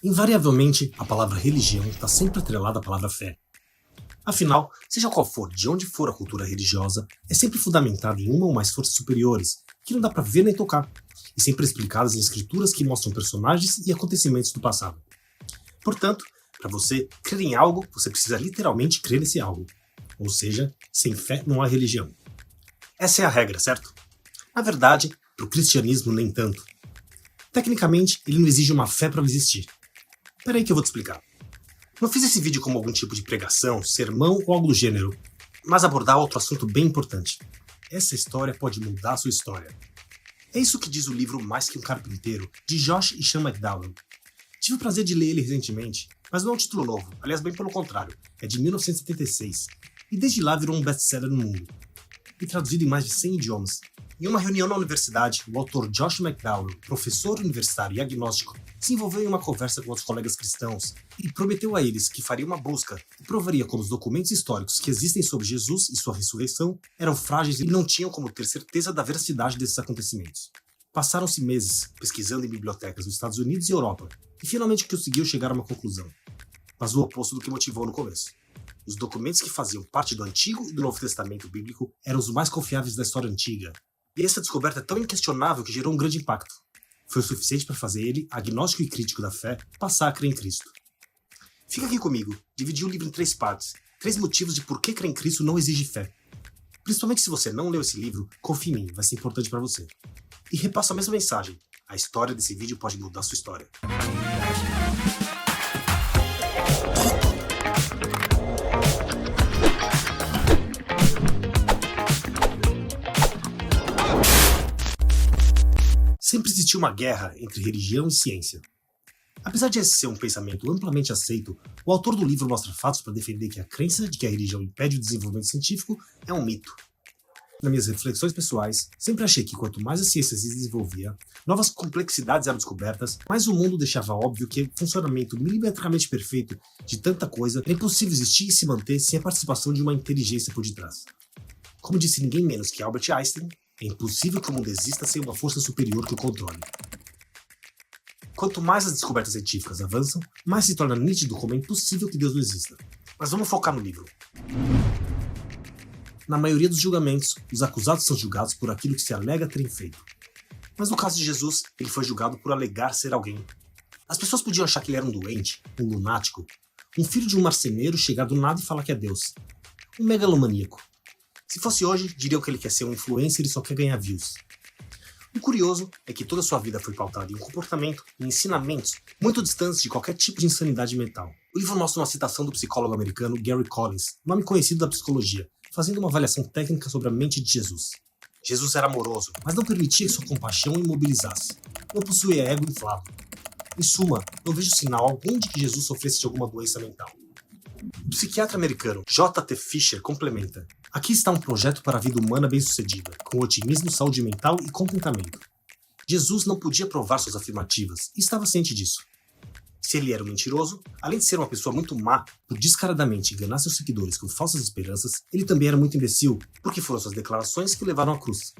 Invariavelmente, a palavra religião está sempre atrelada à palavra fé. Afinal, seja qual for de onde for a cultura religiosa, é sempre fundamentada em uma ou mais forças superiores, que não dá para ver nem tocar, e sempre explicadas em escrituras que mostram personagens e acontecimentos do passado. Portanto, para você crer em algo, você precisa literalmente crer nesse algo. Ou seja, sem fé não há religião. Essa é a regra, certo? Na verdade, para o cristianismo nem tanto. Tecnicamente, ele não exige uma fé para existir. Espera aí que eu vou te explicar. Não fiz esse vídeo como algum tipo de pregação, sermão ou algo do gênero, mas abordar outro assunto bem importante. Essa história pode mudar a sua história. É isso que diz o livro Mais Que um Carpinteiro, de Josh e Sean McDowell. Tive o prazer de ler ele recentemente, mas não é um título novo, aliás, bem pelo contrário, é de 1976, e desde lá virou um best-seller no mundo, e traduzido em mais de 100 idiomas. Em uma reunião na universidade, o autor Josh McDowell, professor universitário e agnóstico, se envolveu em uma conversa com outros colegas cristãos e prometeu a eles que faria uma busca e provaria como os documentos históricos que existem sobre Jesus e sua ressurreição eram frágeis e não tinham como ter certeza da veracidade desses acontecimentos. Passaram-se meses pesquisando em bibliotecas nos Estados Unidos e Europa e finalmente conseguiu chegar a uma conclusão, mas o oposto do que motivou no começo. Os documentos que faziam parte do Antigo e do Novo Testamento bíblico eram os mais confiáveis da história antiga. E essa descoberta é tão inquestionável que gerou um grande impacto. Foi o suficiente para fazer ele, agnóstico e crítico da fé, passar a crer em Cristo. Fica aqui comigo, dividi o livro em 3 partes, 3 motivos de por que crer em Cristo não exige fé. Principalmente se você não leu esse livro, confie em mim, vai ser importante para você. E repasso a mesma mensagem, a história desse vídeo pode mudar a sua história. Sempre existiu uma guerra entre religião e ciência. Apesar de esse ser um pensamento amplamente aceito, o autor do livro mostra fatos para defender que a crença de que a religião impede o desenvolvimento científico é um mito. Nas minhas reflexões pessoais, sempre achei que quanto mais a ciência se desenvolvia, novas complexidades eram descobertas, mais o mundo deixava óbvio que o funcionamento milimetricamente perfeito de tanta coisa era impossível existir e se manter sem a participação de uma inteligência por detrás. Como disse ninguém menos que Albert Einstein, é impossível que o mundo exista sem uma força superior que o controle. Quanto mais as descobertas científicas avançam, mais se torna nítido como é impossível que Deus não exista. Mas vamos focar no livro. Na maioria dos julgamentos, os acusados são julgados por aquilo que se alega terem feito. Mas no caso de Jesus, ele foi julgado por alegar ser alguém. As pessoas podiam achar que ele era um doente, um lunático, um filho de um marceneiro chegar do nada e falar que é Deus, um megalomaníaco. Se fosse hoje, diriam que ele quer ser um influencer e só quer ganhar views. O curioso é que toda sua vida foi pautada em um comportamento e ensinamentos muito distantes de qualquer tipo de insanidade mental. O livro mostra uma citação do psicólogo americano Gary Collins, nome conhecido da psicologia, fazendo uma avaliação técnica sobre a mente de Jesus. Jesus era amoroso, mas não permitia que sua compaixão o imobilizasse. Não possuía ego inflado. Em suma, não vejo sinal algum de que Jesus sofresse de alguma doença mental. O psiquiatra americano J.T. Fisher complementa: aqui está um projeto para a vida humana bem-sucedida, com otimismo, saúde mental e contentamento. Jesus não podia provar suas afirmativas e estava ciente disso. Se ele era um mentiroso, além de ser uma pessoa muito má por descaradamente enganar seus seguidores com falsas esperanças, ele também era muito imbecil, porque foram suas declarações que o levaram à cruz.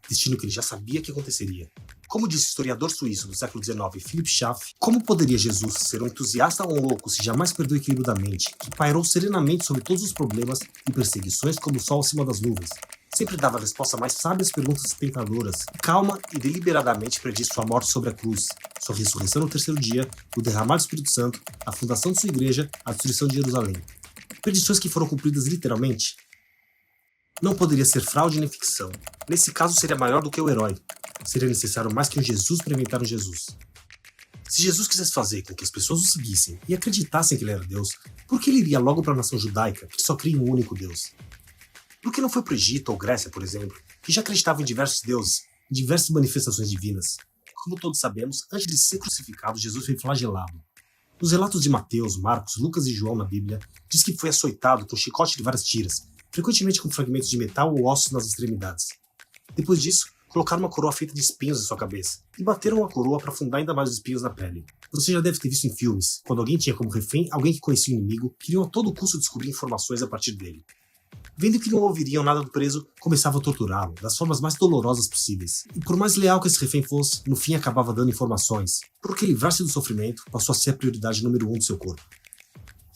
Destino que ele já sabia que aconteceria. Como disse o historiador suíço do século XIX, Philip Schaff, como poderia Jesus ser um entusiasta ou um louco se jamais perdeu o equilíbrio da mente, que pairou serenamente sobre todos os problemas e perseguições como o sol acima das nuvens? Sempre dava a resposta mais sábia às perguntas tentadoras, calma e deliberadamente predisse sua morte sobre a cruz, sua ressurreição no 3º dia, o derramar do Espírito Santo, a fundação de sua igreja, a destruição de Jerusalém. Predições que foram cumpridas literalmente? Não poderia ser fraude nem ficção. Nesse caso seria maior do que o herói. Seria necessário mais que um Jesus para inventar um Jesus. Se Jesus quisesse fazer com que as pessoas o seguissem e acreditassem que ele era Deus, por que ele iria logo para a nação judaica, que só cria em um único Deus? Por que não foi para o Egito ou Grécia, por exemplo, que já acreditavam em diversos deuses, em diversas manifestações divinas? Como todos sabemos, antes de ser crucificado, Jesus foi flagelado. Nos relatos de Mateus, Marcos, Lucas e João na Bíblia, diz que foi açoitado com chicote de várias tiras, frequentemente com fragmentos de metal ou ossos nas extremidades. Depois disso, colocaram uma coroa feita de espinhos em sua cabeça e bateram a coroa para afundar ainda mais os espinhos na pele. Você já deve ter visto em filmes, quando alguém tinha como refém alguém que conhecia o inimigo, queriam a todo custo descobrir informações a partir dele. Vendo que não ouviriam nada do preso, começavam a torturá-lo das formas mais dolorosas possíveis. E por mais leal que esse refém fosse, no fim acabava dando informações, porque livrar-se do sofrimento passou a ser a prioridade número 1 do seu corpo.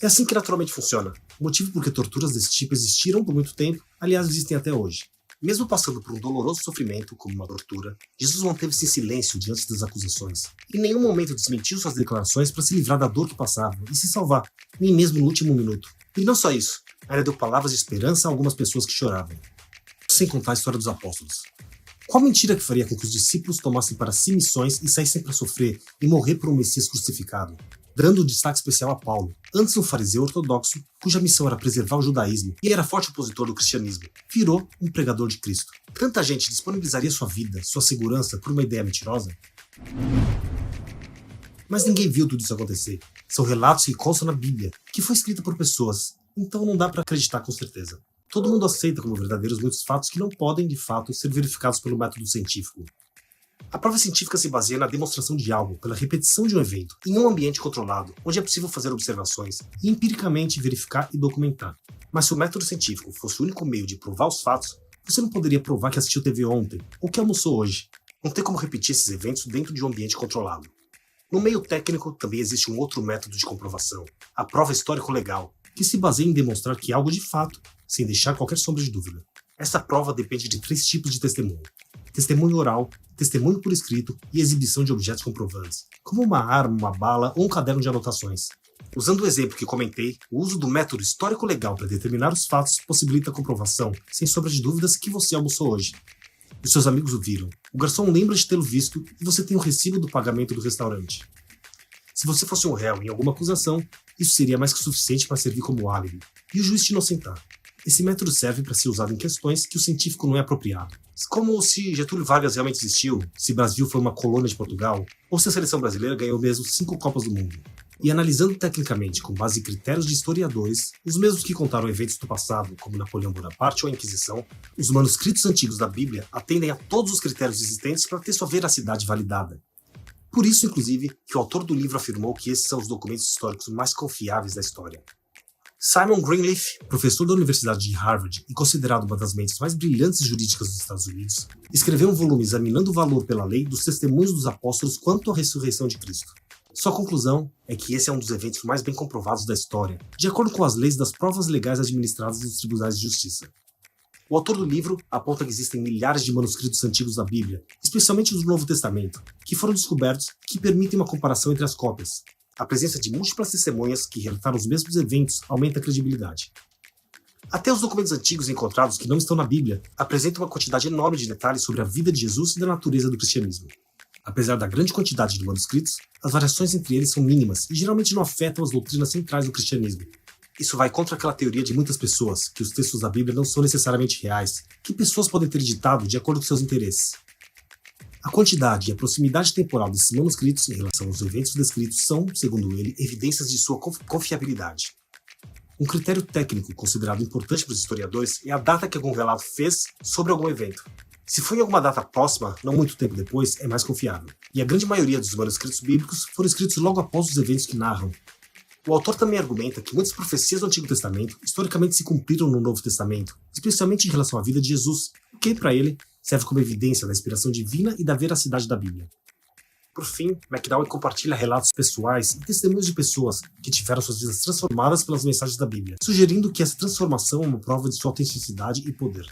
É assim que naturalmente funciona, o motivo por que torturas desse tipo existiram por muito tempo, aliás existem até hoje. Mesmo passando por um doloroso sofrimento, como uma tortura, Jesus manteve-se em silêncio diante das acusações. Em nenhum momento desmentiu suas declarações para se livrar da dor que passava e se salvar, nem mesmo no último minuto. E não só isso, ainda deu palavras de esperança a algumas pessoas que choravam. Sem contar a história dos apóstolos. Qual mentira que faria com que os discípulos tomassem para si missões e saíssem para sofrer e morrer por um Messias crucificado? Dando um destaque especial a Paulo, antes um fariseu ortodoxo, cuja missão era preservar o judaísmo e era forte opositor do cristianismo, virou um pregador de Cristo. Tanta gente disponibilizaria sua vida, sua segurança, por uma ideia mentirosa? Mas ninguém viu tudo isso acontecer. São relatos que constam na Bíblia, que foi escrita por pessoas, então não dá para acreditar com certeza. Todo mundo aceita como verdadeiros muitos fatos que não podem, de fato, ser verificados pelo método científico. A prova científica se baseia na demonstração de algo pela repetição de um evento, em um ambiente controlado, onde é possível fazer observações e empiricamente verificar e documentar. Mas se o método científico fosse o único meio de provar os fatos, você não poderia provar que assistiu TV ontem, ou que almoçou hoje. Não tem como repetir esses eventos dentro de um ambiente controlado. No meio técnico, também existe um outro método de comprovação, a prova histórico-legal, que se baseia em demonstrar que algo de fato, sem deixar qualquer sombra de dúvida. Essa prova depende de 3 tipos de testemunho. Testemunho oral, testemunho por escrito e exibição de objetos comprovantes, como uma arma, uma bala ou um caderno de anotações. Usando o exemplo que comentei, o uso do método histórico-legal para determinar os fatos possibilita a comprovação, sem sombra de dúvidas, que você almoçou hoje. Os seus amigos o viram, o garçom lembra de tê-lo visto e você tem o recibo do pagamento do restaurante. Se você fosse um réu em alguma acusação, isso seria mais que suficiente para servir como álibi, e o juiz te inocentar. Esse método serve para ser usado em questões que o científico não é apropriado, como se Getúlio Vargas realmente existiu, se Brasil foi uma colônia de Portugal, ou se a seleção brasileira ganhou mesmo 5 Copas do Mundo. E analisando tecnicamente com base em critérios de historiadores, os mesmos que contaram eventos do passado, como Napoleão Bonaparte ou a Inquisição, os manuscritos antigos da Bíblia atendem a todos os critérios existentes para ter sua veracidade validada. Por isso, inclusive, que o autor do livro afirmou que esses são os documentos históricos mais confiáveis da história. Simon Greenleaf, professor da Universidade de Harvard e considerado uma das mentes mais brilhantes jurídicas dos Estados Unidos, escreveu um volume examinando o valor pela lei dos testemunhos dos apóstolos quanto à ressurreição de Cristo. Sua conclusão é que esse é um dos eventos mais bem comprovados da história, de acordo com as leis das provas legais administradas nos tribunais de justiça. O autor do livro aponta que existem milhares de manuscritos antigos da Bíblia, especialmente do Novo Testamento, que foram descobertos e que permitem uma comparação entre as cópias. A presença de múltiplas testemunhas que relataram os mesmos eventos aumenta a credibilidade. Até os documentos antigos encontrados que não estão na Bíblia apresentam uma quantidade enorme de detalhes sobre a vida de Jesus e da natureza do cristianismo. Apesar da grande quantidade de manuscritos, as variações entre eles são mínimas e geralmente não afetam as doutrinas centrais do cristianismo. Isso vai contra aquela teoria de muitas pessoas, que os textos da Bíblia não são necessariamente reais, que pessoas podem ter editado de acordo com seus interesses. A quantidade e a proximidade temporal desses manuscritos em relação aos eventos descritos são, segundo ele, evidências de sua confiabilidade. Um critério técnico considerado importante para os historiadores é a data que algum relato fez sobre algum evento. Se foi em alguma data próxima, não muito tempo depois, é mais confiável. E a grande maioria dos manuscritos bíblicos foram escritos logo após os eventos que narram. O autor também argumenta que muitas profecias do Antigo Testamento historicamente se cumpriram no Novo Testamento, especialmente em relação à vida de Jesus, o que, para ele, serve como evidência da inspiração divina e da veracidade da Bíblia. Por fim, McDowell compartilha relatos pessoais e testemunhos de pessoas que tiveram suas vidas transformadas pelas mensagens da Bíblia, sugerindo que essa transformação é uma prova de sua autenticidade e poder.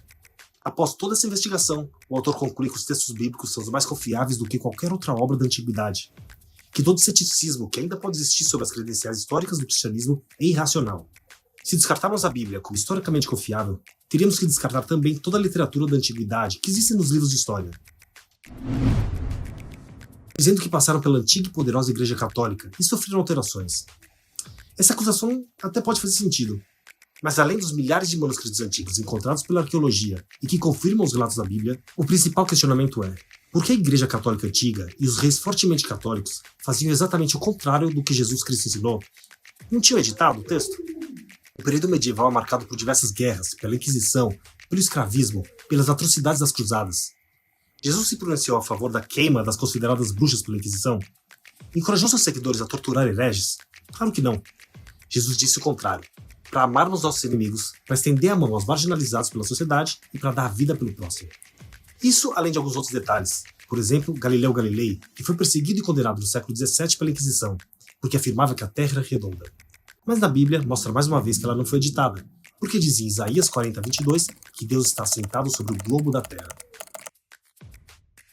Após toda essa investigação, o autor conclui que os textos bíblicos são os mais confiáveis do que qualquer outra obra da antiguidade, que todo ceticismo que ainda pode existir sobre as credenciais históricas do cristianismo é irracional. Se descartarmos a Bíblia como historicamente confiável, teríamos que descartar também toda a literatura da antiguidade que existe nos livros de história. Dizendo que passaram pela antiga e poderosa Igreja Católica e sofreram alterações. Essa acusação até pode fazer sentido, mas além dos milhares de manuscritos antigos encontrados pela arqueologia e que confirmam os relatos da Bíblia, o principal questionamento é: por que a Igreja Católica antiga e os reis fortemente católicos faziam exatamente o contrário do que Jesus Cristo ensinou? Não tinham editado o texto? O período medieval é marcado por diversas guerras, pela Inquisição, pelo escravismo, pelas atrocidades das cruzadas. Jesus se pronunciou a favor da queima das consideradas bruxas pela Inquisição? Encorajou seus seguidores a torturar hereges? Claro que não. Jesus disse o contrário. para amarmos nossos inimigos, para estender a mão aos marginalizados pela sociedade e para dar vida pelo próximo. Isso além de alguns outros detalhes. Por exemplo, Galileu Galilei, que foi perseguido e condenado no século XVII pela Inquisição, porque afirmava que a Terra era redonda. Mas na Bíblia mostra mais uma vez que ela não foi editada, porque diz em Isaías 40:22 que Deus está sentado sobre o globo da Terra.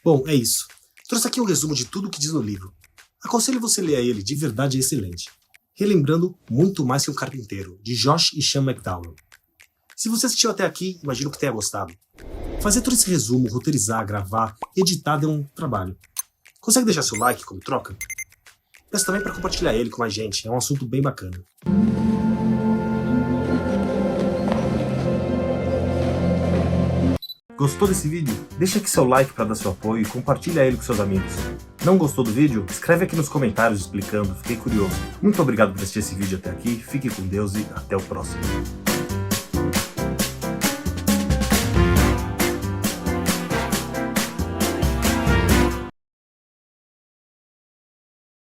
Bom, é isso. Trouxe aqui um resumo de tudo o que diz no livro. Aconselho você ler ele, de verdade é excelente. Relembrando Muito Mais Que um Carpinteiro, de Josh e Sean McDowell. Se você assistiu até aqui, imagino que tenha gostado. Fazer todo esse resumo, roteirizar, gravar e editar deu um trabalho. Consegue deixar seu like como troca? Peço também para compartilhar ele com mais gente, é um assunto bem bacana. Gostou desse vídeo? Deixa aqui seu like para dar seu apoio e compartilha ele com seus amigos. Não gostou do vídeo? Escreve aqui nos comentários explicando, fiquei curioso. Muito obrigado por assistir esse vídeo até aqui, fique com Deus e até o próximo.